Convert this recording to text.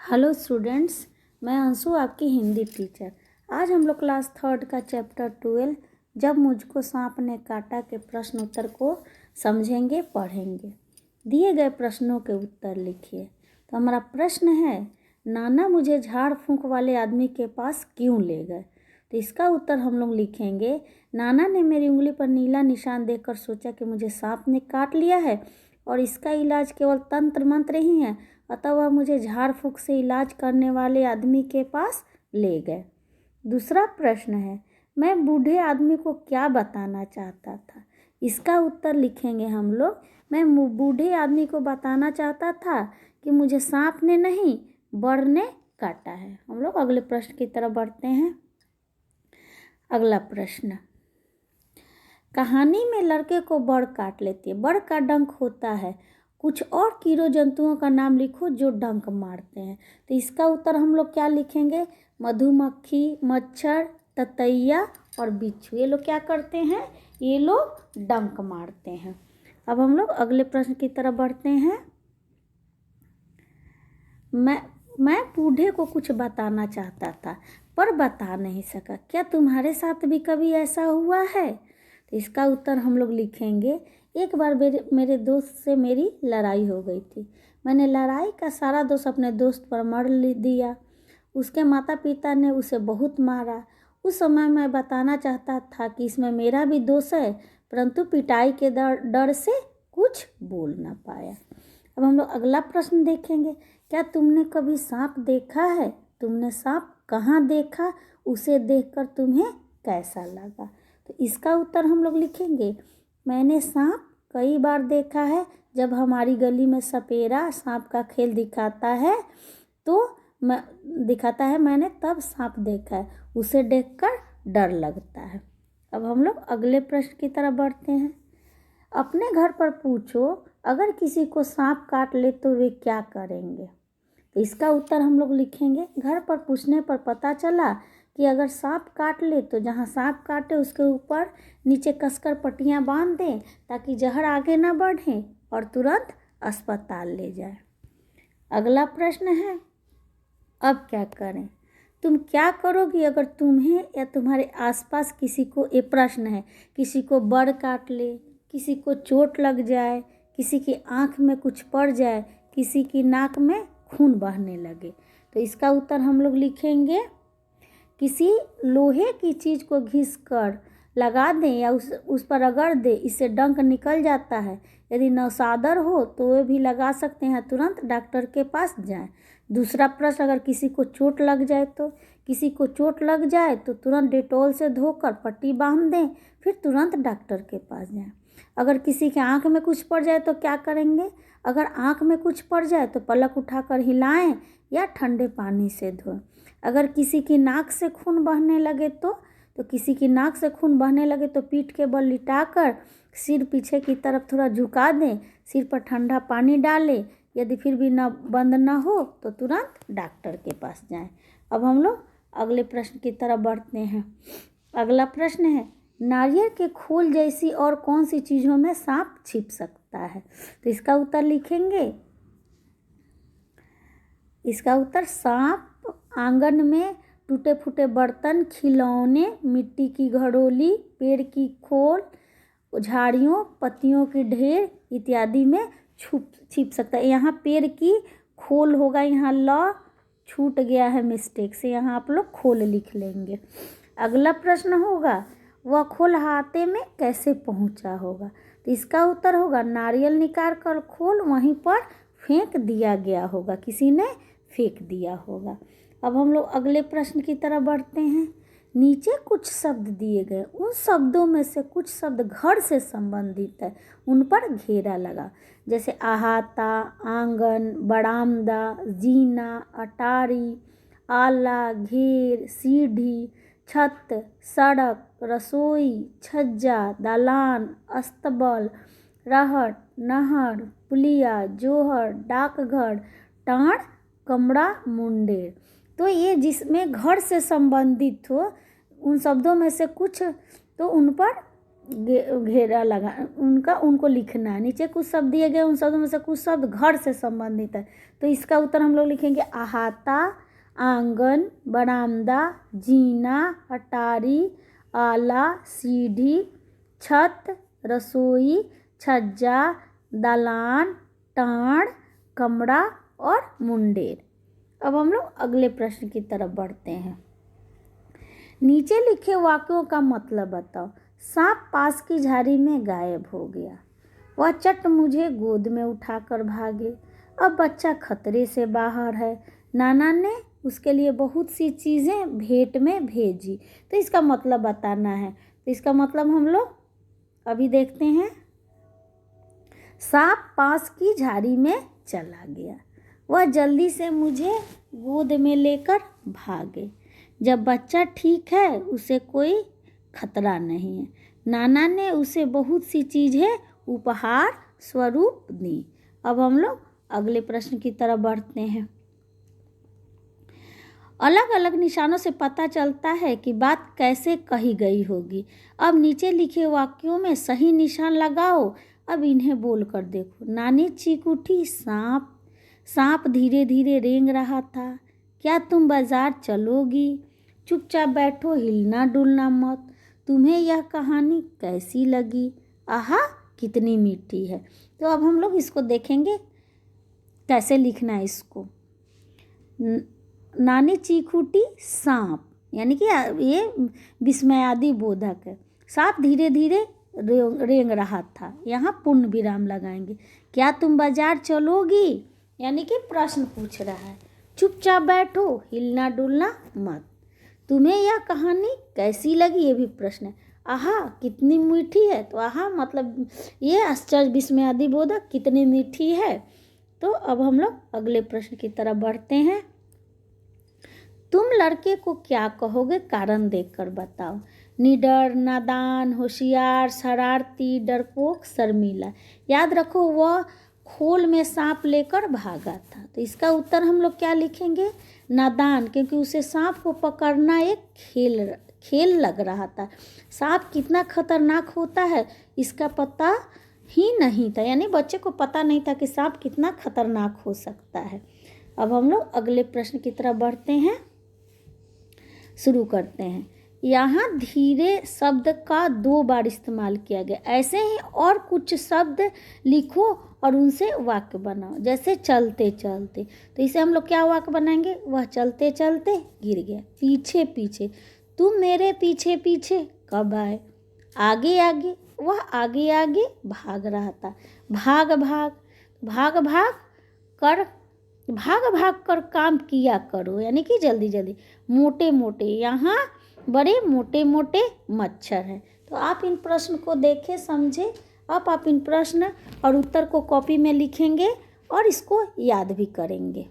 Hello students, मैं अंशु आपकी Hindi teacher. आज हम लोग क्लास 3 का चैप्टर 12 जब मुझको सांप ने काटा के प्रश्न उत्तर को समझेंगे पढ़ेंगे। दिए गए प्रश्नों के उत्तर लिखिए। तो हमारा प्रश्न है, नाना मुझे झाड़ फूंक वाले आदमी के पास क्यों ले गए। तो इसका उत्तर हम लोग लिखेंगे, नाना ने मेरी उंगली पर नीला निशान देखकर सोचा कि मुझे सांप ने काट लिया है और इसका इलाज केवल तंत्र मंत्र ही है, अतः वह मुझे झाड़ फूंक से इलाज करने वाले आदमी के पास ले गए। दूसरा प्रश्न है, मैं बूढ़े आदमी को क्या बताना चाहता था। इसका उत्तर लिखेंगे हम लोग, मैं बूढ़े आदमी को बताना चाहता था कि मुझे सांप ने नहीं बड़ ने काटा है। हम लोग अगले प्रश्न की तरफ बढ़ते हैं। अगला प्रश्न, कहानी में लड़के को बड़ काट लेती है। बड़ का डंक होता है। कुछ और कीड़े जंतुओं का नाम लिखो जो डंक मारते हैं। तो इसका उत्तर हम लोग क्या लिखेंगे, मधुमक्खी, मच्छर, ततैया और बिच्छू। ये लोग क्या करते हैं, ये लोग डंक मारते हैं। अब हम लोग अगले प्रश्न की तरफ बढ़ते हैं। मैं बूढ़े को कुछ बताना चाहता था पर बता नहीं सका। क्या तुम्हारे साथ भी कभी ऐसा हुआ है। तो इसका उत्तर हम लोग लिखेंगे, एक बार मेरे दोस्त से मेरी लड़ाई हो गई थी। मैंने लड़ाई का सारा दोष अपने दोस्त पर मढ़ दिया। उसके माता पिता ने उसे बहुत मारा। उस समय मैं बताना चाहता था कि इसमें मेरा भी दोष है, परंतु पिटाई के डर से कुछ बोल ना पाया। अब हम लोग अगला प्रश्न देखेंगे, क्या तुमने कभी सांप देखा है। तुमने सांप कहाँ देखा, उसे देखकर तुम्हें कैसा लगा। तो इसका उत्तर हम लोग लिखेंगे, मैंने सांप कई बार देखा है। जब हमारी गली में सपेरा सांप का खेल दिखाता है मैंने तब सांप देखा है। उसे देखकर डर लगता है। अब हम लोग अगले प्रश्न की तरफ बढ़ते हैं। अपने घर पर पूछो, अगर किसी को सांप काट ले तो वे क्या करेंगे। तो इसका उत्तर हम लोग लिखेंगे, घर पर पूछने पर पता चला कि अगर सांप काट ले तो जहाँ सांप काटे उसके ऊपर नीचे कसकर पट्टियाँ बांध दें ताकि जहर आगे ना बढ़े और तुरंत अस्पताल ले जाए। अगला प्रश्न है, अब क्या करें। तुम क्या करोगी अगर तुम्हें या तुम्हारे आसपास किसी को, ये प्रश्न है, किसी को बड़ काट ले, किसी को चोट लग जाए, किसी की आँख में कुछ पड़ जाए, किसी की नाक में खून बहने लगे। तो इसका उत्तर हम लोग लिखेंगे, किसी लोहे की चीज़ को घिस कर लगा दें या उस पर रगड़ दें, इससे डंक निकल जाता है। यदि नौसादर हो तो वे भी लगा सकते हैं, तुरंत डॉक्टर के पास जाएं। दूसरा प्रश्न, अगर किसी को चोट लग जाए तो किसी को चोट लग जाए तो तुरंत डेटॉल से धोकर पट्टी बांध दें, फिर तुरंत डॉक्टर के पास जाएं। अगर किसी के आँख में कुछ पड़ जाए तो क्या करेंगे। अगर आँख में कुछ पड़ जाए तो पलक उठाकर हिलाएं या ठंडे पानी से धोएं। अगर किसी की नाक से खून बहने लगे तो किसी की नाक से खून बहने लगे तो पीठ के बल लिटाकर सिर पीछे की तरफ थोड़ा झुका दें, सिर पर ठंडा पानी डालें। यदि फिर भी बंद ना हो तो तुरंत डॉक्टर के पास जाएं। अब हम लोग अगले प्रश्न की तरफ बढ़ते हैं। अगला प्रश्न है, नारियल के खोल जैसी और कौन सी चीज़ों में सांप छिप सकता है। तो इसका उत्तर लिखेंगे, इसका उत्तर सांप आंगन में टूटे फूटे बर्तन, खिलौने, मिट्टी की घड़ोली, पेड़ की खोल, झाड़ियों, पत्तियों की ढेर इत्यादि में छिप सकता है। यहाँ पेड़ की खोल होगा, यहाँ ल छूट गया है मिस्टेक से, यहाँ आप लोग खोल लिख लेंगे। अगला प्रश्न होगा, वह खोल हाथे में कैसे पहुँचा होगा। तो इसका उत्तर होगा, नारियल निकाल कर खोल वहीं पर फेंक दिया गया होगा, किसी ने फेंक दिया होगा। अब हम लोग अगले प्रश्न की तरफ बढ़ते हैं। नीचे कुछ शब्द दिए गए, उन शब्दों में से कुछ शब्द घर से संबंधित है, उन पर घेरा लगा। जैसे अहाता, आंगन, बरामदा, जीना, अटारी, आला, घेर, सीढ़ी, छत, सड़क, रसोई, छज्जा, दालान, अस्तबल, रहट, नहर, पुलिया, जोहर, डाकघर, टाँड़, कमरा, मुंडेर। तो ये जिसमें घर से संबंधित हो उन शब्दों में से कुछ तो उन पर घेरा लगा उनको लिखना है। नीचे कुछ शब्द दिए गए, उन शब्दों में से कुछ शब्द घर से संबंधित है। तो इसका उत्तर हम लोग लिखेंगे अहाता, आंगन, बरामदा, जीना, अटारी, आला, सीढ़ी, छत, रसोई, छज्जा, दालान, टाँड़, कमरा और मुंडेर। अब हम लोग अगले प्रश्न की तरफ बढ़ते हैं। नीचे लिखे वाक्यों का मतलब बताओ। सांप पास की झाड़ी में गायब हो गया। वह चट मुझे गोद में उठाकर भागे। अब बच्चा खतरे से बाहर है। नाना ने उसके लिए बहुत सी चीज़ें भेंट में भेजी। तो इसका मतलब बताना है। तो इसका मतलब हम लोग अभी देखते हैं। सांप पास की झाड़ी में चला गया। वह जल्दी से मुझे गोद में लेकर भागे। जब बच्चा ठीक है, उसे कोई खतरा नहीं है। नाना ने उसे बहुत सी चीज़ें उपहार स्वरूप दी। अब हम लोग अगले प्रश्न की तरफ बढ़ते हैं। अलग अलग निशानों से पता चलता है कि बात कैसे कही गई होगी। अब नीचे लिखे वाक्यों में सही निशान लगाओ। अब इन्हें बोलकर देखो। नानी चीख उठी, सांप। सांप धीरे धीरे रेंग रहा था। क्या तुम बाजार चलोगी? चुपचाप बैठो, हिलना डुलना मत। तुम्हें यह कहानी कैसी लगी? आहा, कितनी मीठी है। तो अब हम लोग इसको देखेंगे कैसे लिखना है इसको। नानी चीख उठी, सांप, यानी कि ये विस्मयादि बोधक है। सांप धीरे धीरे रेंग रहा था। यहाँ पूर्ण विराम लगाएंगे। क्या तुम बाजार चलोगी? यानी कि प्रश्न पूछ रहा है। चुपचाप बैठो, हिलना डुलना मत। तुम्हें यह कहानी कैसी लगी? ये भी प्रश्न है। आहा, कितनी मीठी है। तो आहा मतलब ये आश्चर्य विस्मयादि बोधक, कितनी मीठी है। तो अब हम लोग अगले प्रश्न की तरफ बढ़ते हैं। तुम लड़के को क्या कहोगे? कारण देखकर बताओ। निडर, नादान, होशियार, शरारती, डरपोक, शर्मीला। याद रखो, वह खोल में सांप लेकर भागा था। तो इसका उत्तर हम लोग क्या लिखेंगे? नादान, क्योंकि उसे सांप को पकड़ना एक खेल लग रहा था। सांप कितना खतरनाक होता है इसका पता ही नहीं था, यानी बच्चे को पता नहीं था कि सांप कितना खतरनाक हो सकता है। अब हम लोग अगले प्रश्न की तरफ बढ़ते हैं, शुरू करते हैं। यहाँ धीरे शब्द का 2 बार इस्तेमाल किया गया। ऐसे ही और कुछ शब्द लिखो और उनसे वाक्य बनाओ। जैसे चलते चलते, तो इसे हम लोग क्या वाक्य बनाएंगे? वह चलते चलते गिर गया। पीछे पीछे, तुम मेरे पीछे पीछे कब आए? आगे आगे, वह आगे आगे भाग रहा था। भाग भाग, भाग भाग कर काम किया करो, यानी कि जल्दी जल्दी। मोटे मोटे, यहाँ बड़े मोटे मोटे मच्छर हैं। तो आप इन प्रश्न को देखें, समझें। अब आप इन प्रश्न और उत्तर को कॉपी में लिखेंगे और इसको याद भी करेंगे।